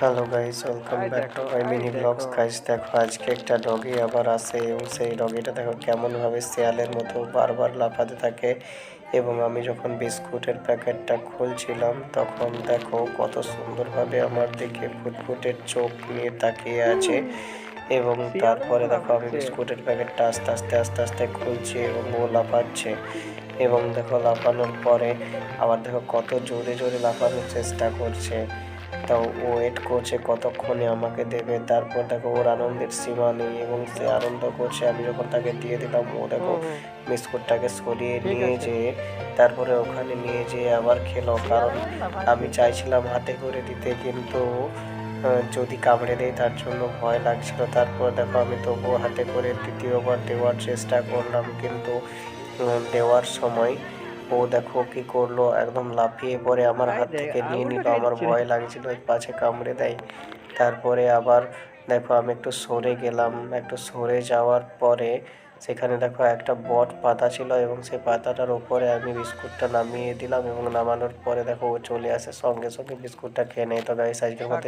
Hello guys, welcome back to my mini blogs. Guys দেখো, আজকে একটা ডগি আবার আসে এবং সেই ডগিটা দেখো কেমনভাবে শেয়ালের মতো বারবার লাফাতে থাকে। এবং আমি যখন বিস্কুটের প্যাকেটটা খুলছিলাম তখন দেখো কত সুন্দরভাবে আমার দিকে ফুটফুটের চোখ নিয়ে তাকিয়ে আছে। এবং তারপরে দেখো আমি বিস্কুটের প্যাকেটটা আস্তে আস্তে আস্তে আস্তে খুলছি এবং ও লাফাচ্ছে। এবং দেখো লাফানোর পরে আবার দেখো কত জোরে জোরে লাফানোর চেষ্টা করছে। তাও ও ওয়েট করছে কতক্ষণে আমাকে দেবে। তারপর দেখো ওর আনন্দের সীমা নেই এবং সে আনন্দ করছে। আমি যখন তাকে দিয়ে দিলাম ও দেখো হুম, বিস্কুটটাকে সরিয়ে ঠিক নিয়ে আছে। যেয়ে তারপরে ওখানে নিয়ে যেয়ে আবার খেলো। কারণ আমি চাইছিলাম হাতে করে দিতে, কিন্তু যদি কামড়ে দেয় তার জন্য ভয় লাগছিল। তারপর দেখো আমি তবুও হাতে করে দ্বিতীয়বার দেওয়ার চেষ্টা করলাম, কিন্তু দেওয়ার সময় ও দেখো কি করলো, একদম লাফিয়ে পড়ে আমার হাত থেকে নিয়ে আঙুলটা নিল। খাইয়ে আমার দিচ্ছি রে। ভয় লাগছিল পাছে কামড়ে দেয়। তারপরে আবার দেখো আমি একটু সরে গেলাম। একটু সরে যাওয়ার পরে সেখানে দেখো একটা বট পাতা ছিল এবং সেই পাতাটার ওপরে আমি বিস্কুটটা নামিয়ে দিলাম এবং নামানোর পরে দেখো ও চলে আসে, সঙ্গে সঙ্গে বিস্কুটটা খেয়ে নেয়। তো গাইস আজকের মতো